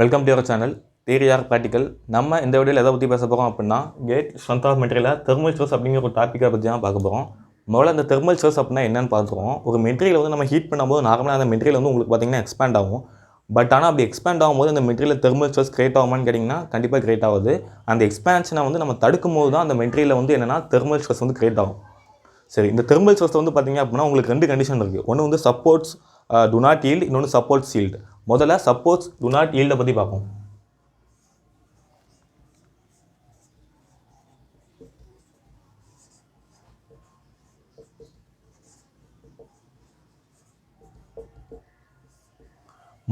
Welcome to your channel theory R practical. நம்ம இந்த வீடியோவில் எதை பற்றி பேச போகிறோம் அப்படின்னா கேட் ஸ்ட்ரென்த் ஆஃப் மெட்டீரியலில் தெர்மல் ஸ்ட்ரெஸ் அப்படிங்கிற ஒரு டாப்பிக்கை பற்றி தான் பார்க்க போகிறோம். முதல்ல அந்த தெர்மல் ஸ்ட்ரெஸ் அப்படின்னா என்னென்னு பார்த்துருவோம். ஒரு மெட்டீரியல் வந்து நம்ம ஹீட் பண்ணும்போது நார்மலாக அந்த மெட்டீரியல் வந்து உங்களுக்கு பார்த்தீங்கன்னா எக்ஸ்பேண்ட் ஆகும். பட் ஆனால் அப்படி எக்ஸ்பேண்ட் ஆகும்போது அந்த மெட்டீரியல் தெர்மல் ஸ்ட்ரெஸ் கிரியேட் ஆகுமான்னு கேட்டிங்கன்னா கண்டிப்பாக கிரியேட் ஆகுது. அந்த எக்ஸ்பேன்ஷனை வந்து நம்ம தடுக்கும் போது தான் அந்த மெட்டீரியலில் வந்து என்னென்னா தெர்மல் ஸ்ட்ரெஸ் வந்து கிரியேட் ஆகும். சரி, இந்த தெர்மல் ஸ்ட்ரெஸ் வந்து பார்த்தீங்க அப்படின்னா உங்களுக்கு ரெண்டு கண்டிஷன் இருக்குது. ஒன்று வந்து சப்போர்ட்ஸ் டு நாட் ஈல்டு, இன்னொன்று சப்போர்ட்ஸ் ஈல்டு. முதல்ல சப்போர்ட்ஸ் டு நாட் ஈல்டை பற்றி பார்ப்போம்.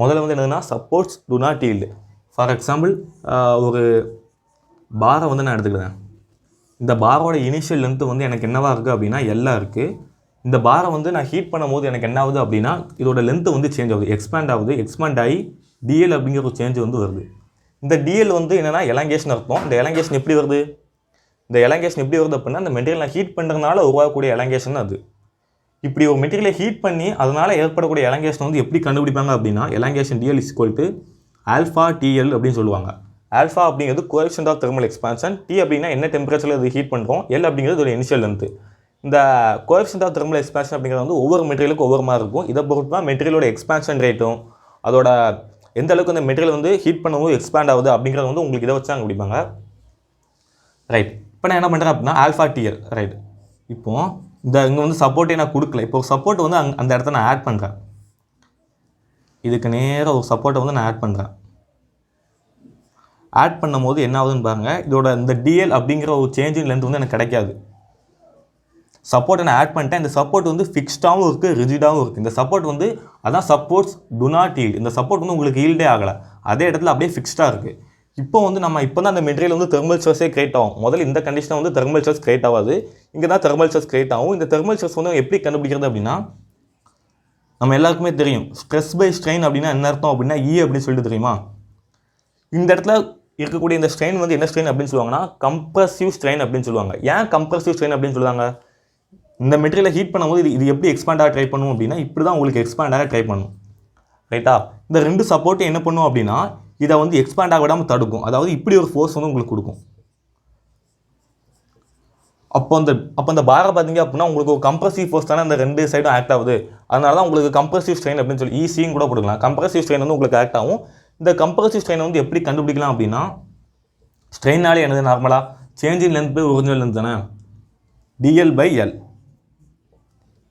முதல்ல வந்து என்னதுன்னா supports to not yield. For example ஒரு பாரை வந்து நான் எடுத்துக்கிறேன். இந்த பாரோட இனிஷியல் லென்த்து வந்து எனக்கு என்னவா இருக்குது அப்படின்னா எல்லாம் இருக்குது. இந்த பாரை வந்து நான் ஹீட் பண்ணும்போது எனக்கு என்ன ஆகுது அப்படின்னா இதோட லென்த்து வந்து சேஞ்ச் ஆகுது, எக்ஸ்பேண்ட் ஆகுது. எக்ஸ்பேண்ட் ஆகி டிஎல் அப்படிங்கிற ஒரு சேஞ்ச் வந்து வருது. இந்த டிஎல் வந்து என்னென்னா எலாங்கேஷன் அர்த்தம். இந்த எலாங்கேஷன் எப்படி வருது? இந்த எலாங்கேஷன் எப்படி வருது அப்படின்னா இந்த மெட்டீரியல் நான் ஹீட் பண்ணுறதுனால உருவாகக்கூடிய எலாங்கேஷன் அது. இப்படி ஒரு மெட்டீரியலை ஹீட் பண்ணி அதனால் ஏற்படக்கூடிய எலாங்கேஷன் வந்து எப்படி கண்டுபிடிப்பாங்க அப்படின்னா elongation DL is equal to alpha DL அப்படின்னு சொல்லுவாங்க. ஆல்ஃபா அப்படிங்கிறது coefficient of thermal expansion, T அப்படின்னா என்ன டெம்பரேச்சரில் இது ஹீட் பண்ணுறோம், எல் அப்படிங்கிறது ஒரு இனிஷியல் லென்த்து. இந்த கோஎஃபிஷியன்ட் ஆஃப் தெர்மல் எக்ஸ்பான்ஷன் அப்படிங்கிறது வந்து ஒவ்வொரு மெட்டீரியலுக்கும் ஒவ்வொரு மாதிரி இருக்கும். இதை பொறுத்து தான் மெட்டீரியலோட எக்ஸ்பான்ஷன் ரேட்டும் அதோட எந்த அளவுக்கு அந்த மெட்டீரியல் வந்து ஹீட் பண்ணும்போது எக்ஸ்பேண்ட் ஆகுது அப்படிங்கிறது வந்து உங்களுக்கு இதை வச்சு கண்டுபிடிப்பாங்க. ரைட், இப்போ நான் என்ன பண்ணுறேன் அப்படின்னா ஆல்ஃபா டிஎல். ரைட், இப்போது இங்கே வந்து சப்போர்ட்டே நான் கொடுக்கல. இப்போ சப்போர்ட் வந்து அந்த இடத்த நான் ஆட் பண்ணுறேன். இதுக்கு நேராக ஒரு சப்போர்ட்டை வந்து நான் ஆட் பண்ணுறேன். ஆட் பண்ணும்போது என்ன ஆகுதுன்னு பாருங்கள், இதோட இந்த டிஎல் அப்படிங்கிற ஒரு சேஞ்சிங் லென்த் வந்து எனக்கு கிடைக்காது. சப்போர்ட்டை நான் ஆட் பண்ணிட்டேன். இந்த சப்போர்ட் வந்து ஃபிக்ஸ்டாகவும் இருக்குது, ரிஜிடாகவும் இருக்குது. இந்த சப்போர்ட் வந்து அதான் சப்போர்ட்ஸ் டு நாட் ஈல்டு. இந்த சப்போர்ட் வந்து உங்களுக்கு ஈல்டே ஆகலை, அதே இடத்துல அப்படியே ஃபிக்ஸ்டாக இருக்குது. இப்போ வந்து நம்ம இப்போ தான் அந்த மெட்டீரியல் வந்து தெர்மல் ஸ்ட்ரெஸ்ஸே கிரியேட் ஆகும். முதல்ல இந்த கண்டிஷனை வந்து தெர்மல் ஸ்ட்ரெஸ் கிரியேட் ஆகாது, இங்கே தான் தெர்மல் ஸ்ட்ரெஸ் கிரியேட் ஆகும். இந்த தெர்மல் ஸ்ட்ரெஸ் வந்து எப்படி கண்டுபிடிக்கிறது அப்படின்னா நம்ம எல்லாருக்குமே தெரியும். ஸ்ட்ரெஸ் பை ஸ்ட்ரெயின் அப்படின்னா என்ன அர்த்தம் அப்படின்னா இ அப்படின்னு சொல்லிட்டு தெரியுமா? இந்த இடத்துல இருக்கக்கூடிய இந்த ஸ்ட்ரெயின் வந்து என்ன ஸ்ட்ரெயின் அப்படின்னு சொல்லுவாங்கன்னா கம்ப்ரசிவ் ஸ்ட்ரெயின் அப்படின்னு சொல்லுவாங்க. ஏன் கம்ப்ரசிவ் ஸ்ட்ரெயின் அப்படின்னு சொல்லுவாங்க? இந்த மெட்டீரியலை ஹீட் பண்ணும்போது இது எப்படி எக்ஸ்பேண்ட் ஆக ட்ரை பண்ணும் அப்படின்னா இப்படி தான் உங்களுக்கு எக்ஸ்பேண்ட் ஆக ட்ரை பண்ணும். ரைட்டா? இந்த ரெண்டு சப்போர்ட்டும் என்ன பண்ணும் அப்படின்னா இதை வந்து எக்ஸ்பேண்ட் ஆக விடாமல் தடுக்கும். அதாவது இப்படி ஒரு ஃபோர்ஸ் வந்து உங்களுக்கு கொடுக்கும். அப்போ அந்த பாரை பார்த்தீங்க அப்படின்னா உங்களுக்கு ஒரு கம்ப்ரசிவ் ஃபோர்ஸ் தானே அந்த ரெண்டு சைடும் ஆக்ட் ஆகுது. அதனால தான் உங்களுக்கு கம்ப்ரசிவ் ஸ்ட்ரெயின் அப்படின்னு சொல்லி ஈஸியும் கூட கொடுக்கலாம். கம்ப்ரசிவ் ஸ்ட்ரெயின் வந்து உங்களுக்கு ஆக்ட் ஆகும். இந்த கம்ப்ரசிவ் ஸ்ட்ரெயின் வந்து எப்படி கண்டுபிடிக்கலாம் அப்படின்னா ஸ்ட்ரெயினாலே என்னது நார்மலாக changing length by original length தானே, டிஎல் பை எல்.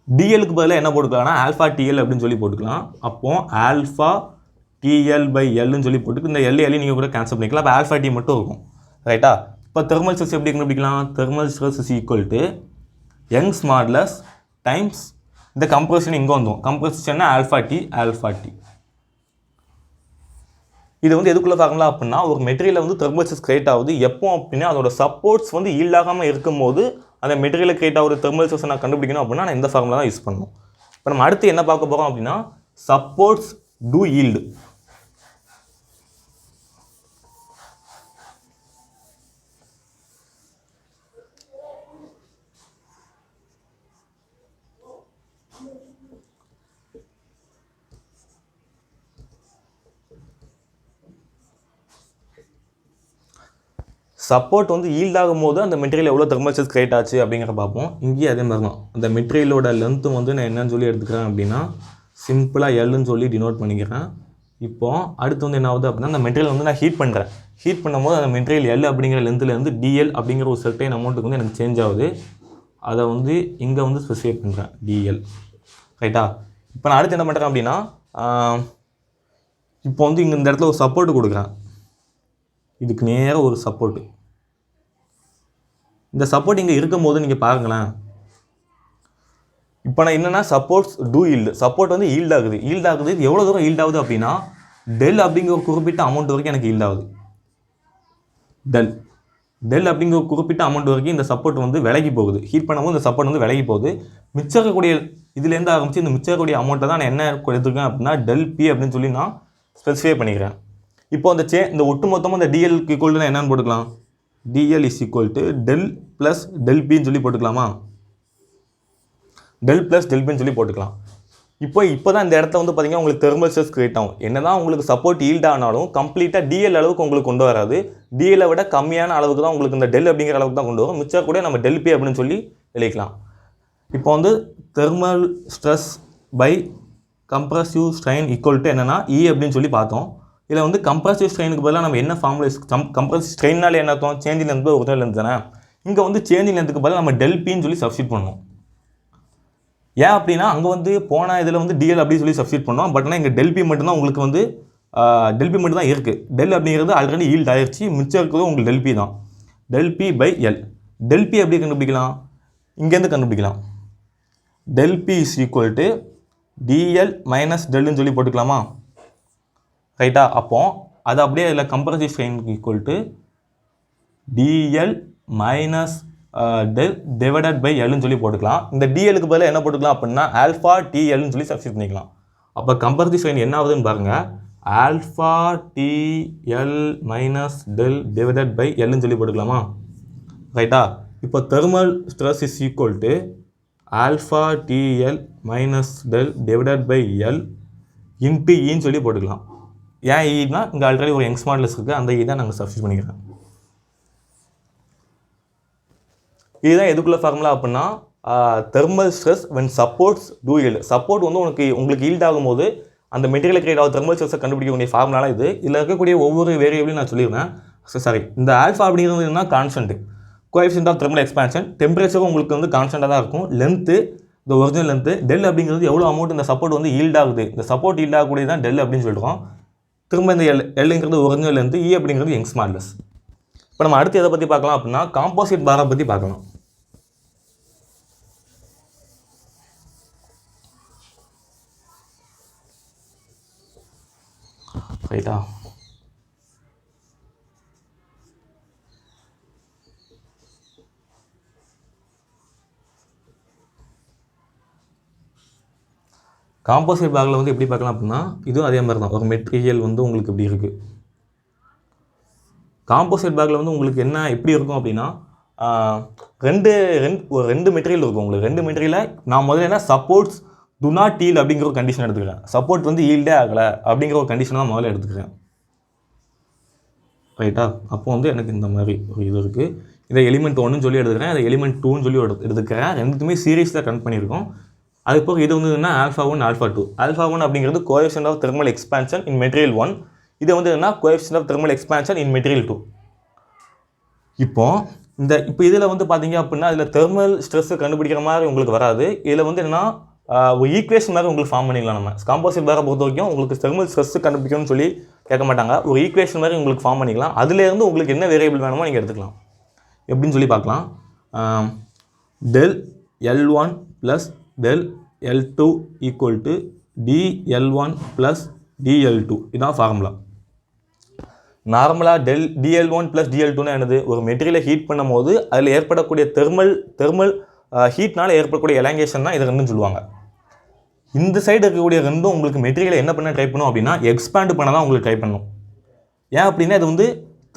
டிஎலுக்கு பதிலாக என்ன போட்டுக்கலாம்னா ஆல்ஃபா டிஎல் அப்படின்னு சொல்லி போட்டுக்கலாம். அப்போது ஆல்ஃபா டிஎல் பை எல்னு சொல்லி போட்டு இந்த எல்ஏ நீங்கள் கூட கேன்சல் பண்ணிக்கலாம். அப்போ ஆல்ஃபா டி மட்டும் இருக்கும். ரைட்டா? இப்போ தெர்மல் ஸ்ட்ரெஸ் எப்படி கண்டுபிடிக்கலாம்? Thermal stress is equal to Young's modulus times இந்த கம்ப்ரஷன் இங்கே வந்துடும். கம்ப்ரஷன்னா ஆல்ஃபா டி. இது வந்து எதுக்குள்ளே பார்க்கலாம் அப்படின்னா ஒரு மெட்டீரியல் வந்து தெர்மல் ஸ்ட்ரெஸ் கிரியேட் ஆகுது எப்போ அப்படின்னா அதோட சப்போர்ட்ஸ் வந்து ஈல்டாகாமல் இருக்கும்போது அந்த மெட்டீரியல் கிரியேட் ஆகுது தெர்மல் ஸ்ட்ரெஸ் நான் கண்டுபிடிக்கணும் அப்படின்னா நான் இந்த ஃபார்முலா தான் யூஸ் பண்ணணும். இப்போ நம்ம அடுத்து என்ன பார்க்க போகிறோம் அப்படின்னா சப்போர்ட்ஸ் டு ஈல்டு. சப்போர்ட் வந்து ஈல்ட் ஆகும்போது அந்த மெட்டீரியல் எவ்வளோ தெர்மல் ஸ்ட்ரெஸ் கிரியேட் ஆச்சு அப்படிங்கிற பார்ப்போம். இங்கேயும் அதே மாதிரி தான். அந்த மெட்டீரியலோட லென்த்து வந்து நான் என்னன்னு சொல்லி எடுத்துக்கிறேன் அப்படின்னா சிம்பிளாக எல்லுன்னு சொல்லி டினோட் பண்ணிக்கிறேன். இப்போது அடுத்து வந்து என்ன ஆகுது அப்படின்னா அந்த மெட்டீரியல் வந்து நான் ஹீட் பண்ணுறேன். ஹீட் பண்ணும்போது அந்த மெட்டீரியல் எல் அப்படிங்கிற லென்த்துலேருந்து டிஎல் அப்படிங்கிற ஒரு சர்டைன் அமௌண்ட்டுக்கு வந்து எனக்கு சேஞ்ச் ஆகுது. அதை வந்து இங்கே வந்து ஸ்பெசிஃபை பண்ணுறேன் டிஎல். ரைட்டா? இப்போ நான் அடுத்து என்ன பண்ணுறேன் அப்படின்னா இப்போ வந்து இங்கே இந்த இடத்துல ஒரு சப்போர்ட்டு கொடுக்குறேன். இதுக்கு நேராக ஒரு சப்போர்ட்டு. இந்த சப்போர்ட் இங்கே இருக்கும்போது நீங்கள் பாருங்களேன். இப்போ நான் என்னென்னா சப்போர்ட்ஸ் டூ ஈல்டு. சப்போர்ட் வந்து ஈல்ட் ஆகுது. இது எவ்வளோ தூரம் ஈல்ட் ஆகுது அப்படின்னா டெல் அப்படிங்கிற ஒரு குறிப்பிட்ட அமௌண்ட் வரைக்கும் எனக்கு ஈல்ட் ஆகுது. டெல் அப்படிங்கிற ஒரு குறிப்பிட்ட அமௌண்ட் வரைக்கும் இந்த சப்போர்ட் வந்து விலகி போகுது. ஹீட் பண்ணும்போது இந்த சப்போர்ட் வந்து விலகி போகுது. மிச்சம் இருக்கக்கூடிய இதுலேருந்து ஆரம்பித்து இந்த மிச்சம் இருக்கக்கூடிய அமௌண்ட்டை தான் நான் என்ன எடுத்துருக்கேன் அப்படின்னா டெல் பி அப்படின்னு சொல்லி நான் ஸ்பெசிஃபை பண்ணிக்கிறேன். இப்போ இந்த ஒட்டுமொத்தமாக இந்த டிஎல்க்கு ஈக்குவல் டு என்னன்னு போட்டுக்கலாம்? Dl is equal to del plus del பின்னு சொல்லி போட்டுக்கலாமா? டெல் ப்ளஸ் டெல் பின்னு சொல்லி போட்டுக்கலாம். இப்போ தான் இந்த இடத்துல வந்து பார்த்தீங்கன்னா உங்களுக்கு தெர்மல் ஸ்ட்ரெஸ் கிரியேட் ஆகும். என்னதான் உங்களுக்கு சப்போர்ட் ஈல்ட் ஆனாலும் கம்ப்ளீட்டாக டிஎல் அளவுக்கு உங்களுக்கு கொண்டு வராது. டிஎல்லை விட கம்மியான அளவுக்கு தான் உங்களுக்கு இந்த டெல் அப்படிங்கிற அளவுக்கு தான் கொண்டு வரும். மிச்சம் கூட நம்ம டெல் பி அப்படின்னு சொல்லி எழுதிக்கலாம். இப்போ வந்து thermal stress by compressive strain equal to என்னென்னா இ அப்படின்னு சொல்லி பார்த்தோம். இதில் வந்து கம்ப்ரசிவ் ஸ்ட்ரெயினுக்கு பதிலாக நம்ம என்ன ஃபார்முலா கம்ப்ரசிவ் ஸ்ட்ரெயினால என்ன அர்த்தம்? சேஞ்சிங் லென்த் ஒரிஜினல் லென்த் தானே. இங்கே வந்து சேஞ்சிங் லென்த்துக்கு பதிலாக நம்ம டெல் பின்னு சொல்லி சப்ஸ்டிட் பண்ணோம். ஏன் அப்படின்னா அங்கே வந்து போன இதில் வந்து டிஎல் அப்படின்னு சொல்லி சப்ஸ்டிட் பண்ணோம். பட் ஆனால் இங்கே டெல் பி மட்டும்தான் உங்களுக்கு வந்து டெல் பி மட்டும் தான் இருக்குது. டெல் அப்படிங்கிறது ஆல்ரெடி ஈல்ட் ஆயிடுச்சு. மிச்சம் இருக்கிறது உங்களுக்கு டெல் பி தான். Del P by L. Del P எப்படி கண்டுபிடிக்கலாம்? இங்கேருந்து கண்டுபிடிக்கலாம். Del P is equal to DL minus டெல்னு சொல்லி போட்டுக்கலாமா? ரைட்டா? அப்போ அது அப்படியே இதில் கம்ப்ரசிவ் ஸ்ட்ரெயினுக்கு equal to DL minus del divided by எல்னு சொல்லி போட்டுக்கலாம். இந்த டிஎலுக்கு பதிலாக என்ன போட்டுக்கலாம் அப்படின்னா ஆல்ஃபா டிஎல்னு சொல்லி சப்ஸ்டிட் பண்ணிக்கலாம். அப்போ கம்பேரிட்டிவ் ஸ்ட்ரெயின் என்ன ஆகுதுன்னு பாருங்கள். Alpha DL minus del divided by எல்னு சொல்லி போட்டுக்கலாமா? ரைட்டா? இப்போ thermal stress is equal to alpha DL minus del divided by L into ஈன்னு சொல்லி போட்டுக்கலாம். ஏன் ஈனா இங்கே ஆல்ரெடி ஒரு யங்ஸ் மாடல்ஸ் இருக்குது. அந்த ஈ தான் நாங்கள் சப்ஸ்டிட் பண்ணிக்கிறேன். இதுதான் எதுக்குள்ள ஃபார்முலா அப்படின்னா thermal stress when supports do yield. Support வந்து உங்களுக்கு ஈல்ட் ஆகும்போது அந்த மெட்டீரியல் கிரியேட் ஆகும் தெர்மல் ஸ்ட்ரெஸ்ஸை கண்டுபிடிக்கக்கூடிய ஃபார்முலாலாம் இது. இதில் இருக்கக்கூடிய ஒவ்வொரு வேரியபிளையும் நான் சொல்லிடுறேன். சாரி, இந்த ஆல்ஃபா அப்படிங்கிறது என்ன? Constant. Coefficient of thermal expansion. டெம்பரேச்சரும் உங்களுக்கு வந்து கான்ஸ்டன்ட்டாக தான் இருக்கும். லென்த்து இந்த ஒரிஜினல் லென்த்து. டெல் அப்படிங்கிறது எவ்வளோ அமௌண்ட் இந்த சப்போர்ட் வந்து ஈல்ட் ஆகுது. இந்த சப்போர்ட் ஈல்ட் ஆகக்கூடியது தான் டெல் அப்படின்னு சொல்லிடுறோம். திரும்ப இந்த எல்லுங்கிறது ஒரிஜினல் லென்த்து. இ அப்படிங்கிறது யங்ஸ் மாடல்ஸ். இப்போ நம்ம அடுத்து எதை பற்றி பார்க்கலாம் அப்படின்னா காம்போசிட் பாரை பற்றி பார்க்கலாம். ரைட்டா? காம்போசிட் பேக்கில் வந்து எப்படி பார்க்கலாம் அப்படின்னா இதுவும் அதே மாதிரி தான். ஒரு மெட்டீரியல் வந்து உங்களுக்கு இப்படி இருக்குது. காம்போசிட் பேக்கில் வந்து உங்களுக்கு என்ன எப்படி இருக்கும் அப்படின்னா ரெண்டு மெட்டீரியல் இருக்கும் உங்களுக்கு. ரெண்டு மெட்டீரியலை நான் முதல்ல என்ன சப்போர்ட்ஸ் டு நாட் ஈல்ட் அப்படிங்கிற ஒரு கண்டிஷன் எடுத்துக்கிறேன். சப்போர்ட் வந்து ஈல்டே ஆகலை அப்படிங்கிற ஒரு கண்டிஷன் தான் முதல்ல எடுத்துக்கிறேன். ரைட்டா? அப்போ வந்து எனக்கு இந்த மாதிரி ஒரு இது இருக்குது. இதை எலிமெண்ட் 1ன்னு சொல்லி எடுத்துக்கிறேன். அதை எலிமெண்ட் 2ன்னு சொல்லி எடுத்துக்கிறேன். ரெண்டுத்துமே சீரீஸில் கனெக்ட் பண்ணியிருக்கோம். அதுக்கு போக இது வந்து என்ன ஆல்ஃபா 1 ஆல்ஃபா 2. ஆல்ஃபா 1 அப்படிங்கிறது coefficient of thermal expansion in material 1. இது வந்து என்ன coefficient of thermal expansion in material 2. இப்போ இதில் வந்து பார்த்தீங்க அப்படின்னா இதில் தெர்மல் ஸ்ட்ரெஸ்ஸை கண்டுபிடிக்கிற மாதிரி உங்களுக்கு வராது. இதில் வந்து என்னன்னா ஒரு ஈக்குவேஷன் மாதிரி உங்களுக்கு ஃபார்ம் பண்ணிக்கலாம். நம்ம காம்போசிட் பேரை பொறுத்த வரைக்கும் உங்களுக்கு தெர்மல் ஸ்ட்ரெஸ் கண்டுபிடிக்கணும்னு சொல்லி கேட்க மாட்டாங்க. ஒரு ஈக்குவேஷன் மாதிரி உங்களுக்கு ஃபார்ம் பண்ணிக்கலாம். அதுலேருந்து உங்களுக்கு என்ன வேரியபிள் வேணுமோ நீங்கள் எடுத்துக்கலாம். எப்படின்னு சொல்லி பார்க்கலாம். Del L1 plus del L2 equal to DL1 plus DL2. இதுதான் ஃபார்முலா. நார்மலாக DL1 ப்ளஸ் DL2ன்னு என்னது? ஒரு மெட்டீரியலை ஹீட் பண்ணும் போது அதில் ஏற்படக்கூடிய தெர்மல் ஹீட்னால் ஏற்படக்கூடிய எலாங்கேஷன் தான் இது ரெண்டுன்னு சொல்லுவாங்க. இந்த சைடு இருக்கக்கூடிய ரெண்டும் உங்களுக்கு மெட்டீரியலை என்ன பண்ண ட்ரை பண்ணும் அப்படின்னா எக்ஸ்பேண்ட் பண்ண தான் உங்களுக்கு ட்ரை பண்ணும். ஏன் அப்படின்னா இது வந்து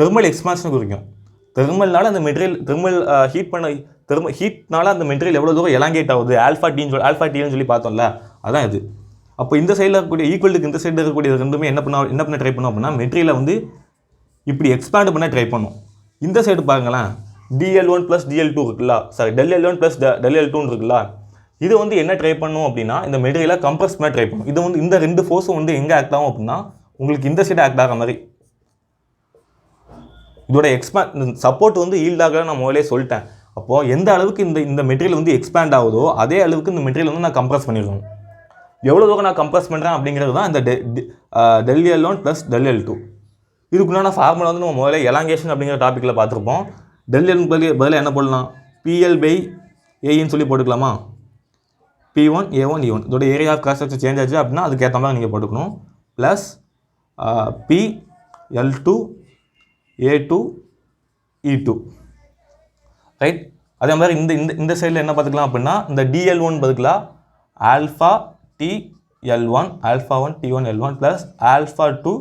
தெர்மல் எக்ஸ்பான்ஷன் குறிக்கும். தெர்மல்னால அந்த மெட்டீரியல் ஹீட்னால அந்த மெட்டீரியல் எவ்வளோ தூரம் எலாங்கேட் ஆகுது ஆல்ஃபா டீன்னு சொல்லி பார்த்தோம்ல, அதான் இது. அப்போ இந்த சைடில் இருக்கக்கூடிய ஈக்குவலுக்கு இந்த சைடில் இருக்கக்கூடிய ரெண்டுமே என்ன பண்ண ட்ரை பண்ணும் அப்படின்னா மெட்டீரியலை வந்து இப்படி எக்ஸ்பேண்ட் பண்ண ட்ரை பண்ணும். இந்த சைடு பாருங்களேன், DL1 ப்ளஸ் DL2 இருக்குல்ல, சாரி del1 ப்ளஸ் del2 இருக்குல்ல, இது வந்து என்ன ட்ரை பண்ணும் அப்படின்னா இந்த மெட்டீரியலை கம்ப்ரஸ் பண்ண ட்ரை பண்ணும். இது வந்து இந்த ரெண்டு ஃபோர்ஸும் வந்து எங்கே ஆக்ட் ஆகும் அப்படின்னா உங்களுக்கு இந்த சைடு ஆக்ட் ஆகிற மாதிரி. இதோட சப்போர்ட் வந்து ஈல்ட் ஆக நான் முதலே சொல்லிட்டேன். அப்போது எந்த அளவுக்கு இந்த மெட்டீரியல் வந்து எக்ஸ்பேண்ட் ஆகுதோ அதே அளவுக்கு இந்த மெட்டீரியல் வந்து நான் கம்ப்ரஸ் பண்ணிடுவேன். எவ்வளோ தூரம் நான் கம்ப்ரஸ் பண்ணுறேன் அப்படிங்கிறது தான் இந்த del1 ப்ளஸ் del2. இதுக்குள்ள ஃபார்முலா வந்து நம்ம முதல்ல எலாங்கேஷன் அப்படிங்கிற டாப்பிக்கில் பார்த்துருப்போம். del பதிலாக என்ன போடலாம்? PL/Aன்னு சொல்லி போட்டுக்கலாமா? P1 A1 E1 இதோட area of cross section change ஆச்சு அப்படின்னா அதுக்கேற்ற மாதிரி நீங்கள் போட்டுக்கணும். Plus PL2 A2 E2. Right? அதே மாதிரி இந்த சைடில் என்ன பார்த்துக்கலாம் அப்படின்னா இந்த DL1 பதிலாக alpha TL1 alpha 1 T1 L1 plus alpha 2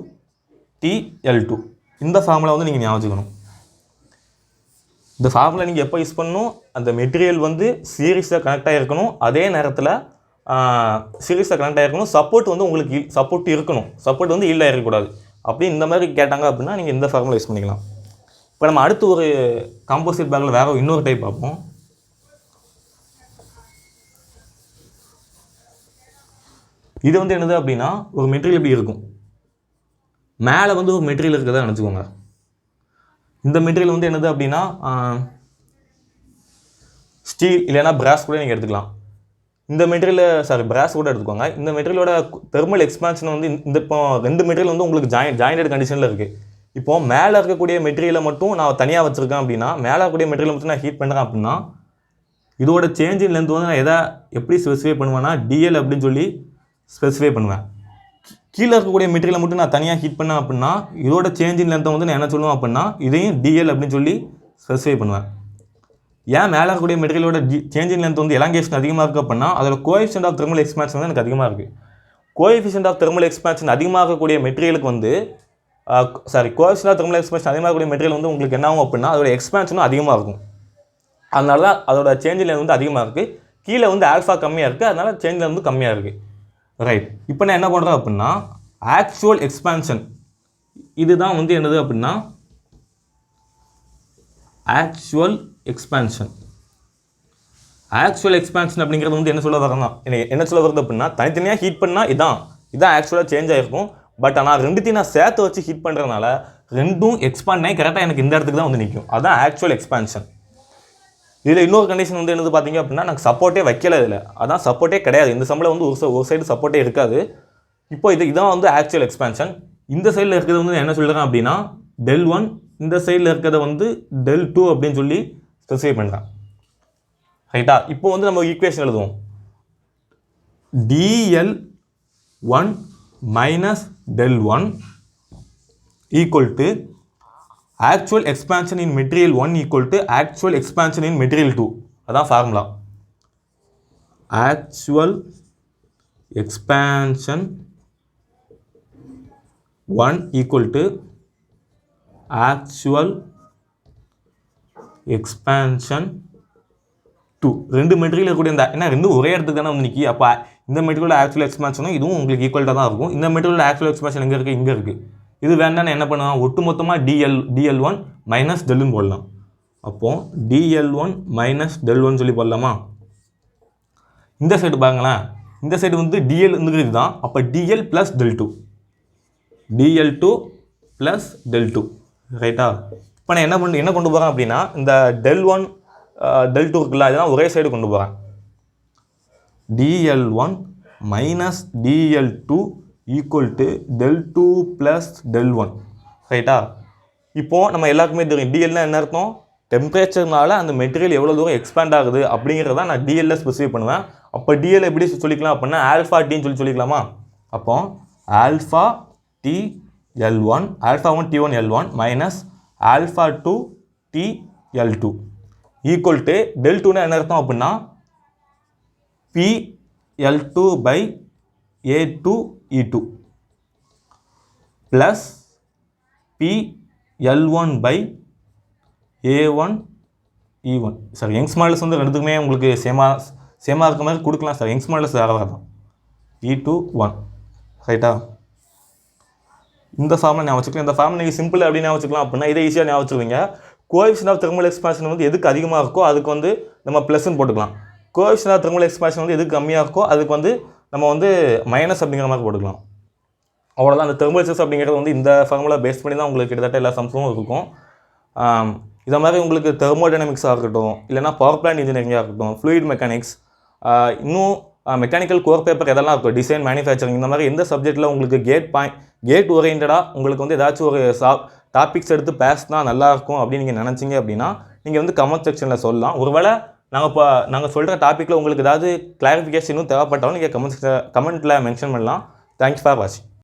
TL2. இந்த ஃபார்முலா வந்து நீங்கள் ஞாபகம் வச்சுக்கணும். இந்த ஃபார்முலா நீங்கள் எப்போ யூஸ் பண்ணணும்? அந்த மெட்டீரியல் வந்து சீரீஸில் கனெக்ட் ஆகிருக்கணும். அதே நேரத்தில் சீரிஸில் கனெக்ட் ஆகிருக்கணும், சப்போர்ட் வந்து உங்களுக்கு சப்போர்ட் இருக்கணும், சப்போர்ட் வந்து ஈல்ட் ஆகிருக்கக்கூடாது. அப்படி இந்த மாதிரி கேட்டாங்க அப்படின்னா நீங்கள் இந்த ஃபார்முலா யூஸ் பண்ணிக்கலாம். இப்போ நம்ம அடுத்து ஒரு காம்போசிட் பேக்கில் வேறு இன்னொரு டைப் பார்ப்போம். இது வந்து என்னது அப்படின்னா ஒரு மெட்டீரியல் எப்படி இருக்கும், மேலே வந்து ஒரு மெட்டீரியல் இருக்கிறதா நினச்சிக்கோங்க. இந்த மெட்டீரியல் வந்து என்னது அப்படின்னா ஸ்டீல் இல்லைன்னா பிராஸ் கூட நீங்கள் எடுத்துக்கலாம். இந்த மெட்டீரியல் பிராஸ் கூட எடுத்துக்கோங்க. இந்த மெட்டீரியலோட தெர்மல் எக்ஸ்பான்ஷன் வந்து இந்த இப்போ 2 மெட்டீரியல் வந்து உங்களுக்கு ஜாயிண்டட் கண்டிஷனில் இருக்குது. இப்போது மேலே இருக்கக்கூடிய மெட்டீரியலை மட்டும் நான் தனியாக வச்சுருக்கேன் அப்படின்னா, மேலே இருக்கக்கூடிய மெட்டீரியல் மட்டும் நான் ஹீட் பண்ணுறேன் அப்படின்னா இதோட சேஞ்ச் இன் லென்த் வந்து நான் எப்படி ஸ்பெசிஃபை பண்ணுவேன்னா டிஎல் அப்படின்னு சொல்லி ஸ்பெசிஃபை பண்ணுவேன். கீழே இருக்கக்கூடிய மெட்டீரியலை மட்டும் நான் தனியாக ஹீட் பண்ணேன் அப்படின்னா இதோட சேஞ்ச் இன் லென்த்தை வந்து நான் என்ன சொல்லுவேன் அப்படின்னா இதையும் டிஎல் அப்படின்னு சொல்லி ஸ்பெசிஃபை பண்ணுவேன். ஏன் மேலே இருக்கக்கூடிய மெட்டீரியலோட சேஞ்ச் இன் லென்த் வந்து எலாங்கேஷன் அதிகமாக இருக்குது அப்படின்னா அதோட கோஎஃபிஷியன்ட் ஆஃப் தெர்மல் எக்ஸ்பான்ஷன் வந்து எனக்கு அதிகமாக இருக்குது. கோஎஃபிஷியன்ட் ஆஃப் தெர்மல் எக்ஸ்பான்ஷன் அதிகமாக இருக்கக்கூடிய மெட்டீரியலுக்கு வந்து கோஎஃபிஷியன்ட் ஆஃப் தெர்மல் எக்ஸ்பான்ஷன் அதிகமாக இருக்கக்கூடிய மெட்டீரியல் வந்து உங்களுக்கு என்ன ஆகும் அப்படின்னா அதோட எக்ஸ்பான்ஷனும் அதிகமாக இருக்கும். அதனால தான் அதோட சேஞ்ச் இன் லென்த் வந்து அதிகமாக இருக்குது. கீழே வந்து ஆல்ஃபா கம்மியாக இருக்குது, அதனால சேஞ்ச் லென்த் வந்து கம்மியாக இருக்குது. ரைட். இப்போ நான் என்ன பண்ணுறேன் அப்படின்னா ஆக்சுவல் எக்ஸ்பான்ஷன் இதுதான் வந்து என்னது அப்படின்னா ஆக்சுவல் எக்ஸ்பான்ஷன் அப்படிங்கிறது வந்து என்ன சொல்ல வரேன்னா என்ன சொல்ல வருது அப்படின்னா தனித்தனியாக ஹீட் பண்ணால் இதான் ஆக்சுவலாக சேஞ்ச் ஆகிருக்கும். பட் ஆனால் ரெண்டுத்தையும் நான் சேர்த்து வச்சு ஹீட் பண்ணுறதுனால ரெண்டும் எக்ஸ்பாண்ட் ஆகி கரெக்டாக எனக்கு இந்த இடத்துக்கு தான் வந்து நிற்கும். அதுதான் ஆக்சுவல் எக்ஸ்பான்ஷன். இதில் இன்னொரு கண்டிஷன் வந்து என்னது பார்த்தீங்க அப்படின்னா எனக்கு சப்போர்ட்டே வைக்கல, இதில் அதான் சப்போர்ட்டே கிடையாது. இந்த சம்பளம் வந்து ஒரு சைடு சப்போர்ட்டே இருக்காது. இப்போ இதான் வந்து ஆக்சுவல் எக்ஸ்பான்ஷன். இந்த சைடில் இருக்கிறது வந்து என்ன சொல்கிறேன் அப்படின்னா del1, இந்த சைடில் இருக்கிறத வந்து del2 அப்படின்னு சொல்லி ஸ்பெசிஃபை பண்ணுறேன். ரைட்டா? இப்போ வந்து நம்ம ஈக்குவேஷன் எழுதுவோம். dl1 minus del1 equal to actual expansion in material 1 equal to actual expansion in material 2. அதான் formula. actual expansion 1 equal to actual expansion 2. ரெண்டு மெட்டீரியல் இருக்கக்கூடிய இந்த என்ன ரெண்டும் ஒரே இடத்துக்கு தானே வந்து நிற்கி. அப்போ இந்த மெட்டீரியலோட ஆக்சுவல் எக்ஸ்பான்ஷனும் இதுவும் உங்களுக்கு ஈக்குவல்ட்டாக தான் இருக்கும். இந்த மெட்டீரியலோட ஆக்சுவல் எக்ஸ்பான்ஷன் எங்கே இருக்குது, இங்கே இருக்குது. இது வேண்டாம் என்ன பண்ணுவான் ஒட்டு மொத்தமாக dl1 மைனஸ் டெல்னு போடலாம். அப்போது dl1 மைனஸ் del1 சொல்லி போடலாமா? இந்த சைடு பாருங்களேன், இந்த சைடு வந்து dl இருக்கிறது தான். அப்போ dl plus del2 dl2 plus del2. ரைட்டா? இப்போ நான் என்ன கொண்டு போகிறேன் அப்படின்னா இந்த del1 del2 இருக்குல்ல இதெல்லாம் ஒரே சைடு கொண்டு போகிறேன். dl1 minus dl2 equal to del2 plus del1. ரைட்டா? இப்போது நம்ம எல்லாருக்குமே தெரியும் டிஎல்னா என்ன அர்த்தம், டெம்பரேச்சர்னால அந்த மெட்டீரியல் எவ்வளோ தூரம் எக்ஸ்பேண்ட் ஆகுது அப்படிங்கிறத நான் டிஎல்ல ஸ்பெசிஃபை பண்ணுவேன். அப்போ டிஎல் எப்படி சொல்லிக்கலாம் அப்படின்னா ஆல்ஃபா டின்னு சொல்லிக்கலாமா? அப்போ alpha D L1 alpha 1 T1 L1 minus alpha 2 T L2 equal to del 2 என்ன அர்த்தம் அப்படின்னா P L2 by A2 E2 plus P L1 by A1 E1. Sir Young's models வந்து ரெண்டுக்குமே உங்களுக்கு சேமாக இருக்க மாதிரி கொடுக்கலாம் சார். யங்ஸ் மாடல்ஸ் வேறு வேறு தான். E2 1 ரைட்டா? இந்த ஃபார்மில் ஞாபகம் வச்சுக்கலாம். இந்த ஃபார்ம் நீங்கள் சிம்பிள் அப்படின்னு ஞாபகம் வச்சுக்கலாம் அப்படின்னா இதை ஈஸியாக ஞாபகம் வச்சுருவீங்க. கோஎஃபிஷியன்ட் ஆஃப் தெர்மல் எக்ஸ்பான்ஷன் வந்து எதுக்கு அதிகமாக இருக்கோ அதுக்கு வந்து நம்ம ப்ளஸ்ன்னு போட்டுக்கலாம். கோஎஃபிஷியன்ட் ஆஃப் தெர்மல் எக்ஸ்பான்ஷன் வந்து எதுக்கு கம்மியாக இருக்கோ அதுக்கு வந்து நம்ம வந்து மைனஸ் அப்படிங்கிற மாதிரி போட்டுக்கலாம். அவ்வளோதான். அந்த தெர்மல் செஸ் அப்படிங்கிறது வந்து இந்த ஃபார்முலா பேஸ் பண்ணி தான் உங்களுக்கு கிட்டத்தட்ட எல்லா சம்ஸும் இருக்கும். இதை மாதிரி உங்களுக்கு தெர்மோடைனமிக்ஸாக இருக்கட்டும், இல்லைனா பவர் பிளான்ட் இன்ஜினியரிங்காக இருக்கட்டும், ஃப்ளூயிட் மெக்கானிக்ஸ், இன்னும் மெக்கானிக்கல் கோர் பேப்பர் எதெல்லாம் இருக்கும், டிசைன், மேனுஃபேக்சரிங், இந்த மாதிரி எந்த சப்ஜெக்ட்டில் உங்களுக்கு கேட் ஓரியன்டாக உங்களுக்கு வந்து ஏதாச்சும் ஒரு டாபிக்ஸ் எடுத்து பேசினா நல்லாயிருக்கும் அப்படின்னு நீங்கள் நினச்சிங்க அப்படின்னா நீங்கள் வந்து கமெண்ட் செக்ஷனில் சொல்லலாம். ஒருவேளை நாங்கள் சொல்கிற டாப்பிக்கில் உங்களுக்கு ஏதாவது கிளாரிஃபிகேஷனும் தேவைப்பட்டாலும் நீங்கள் கமெண்ட்டில் மென்ஷன் பண்ணலாம். தேங்க்ஸ் ஃபார் வாட்சிங்.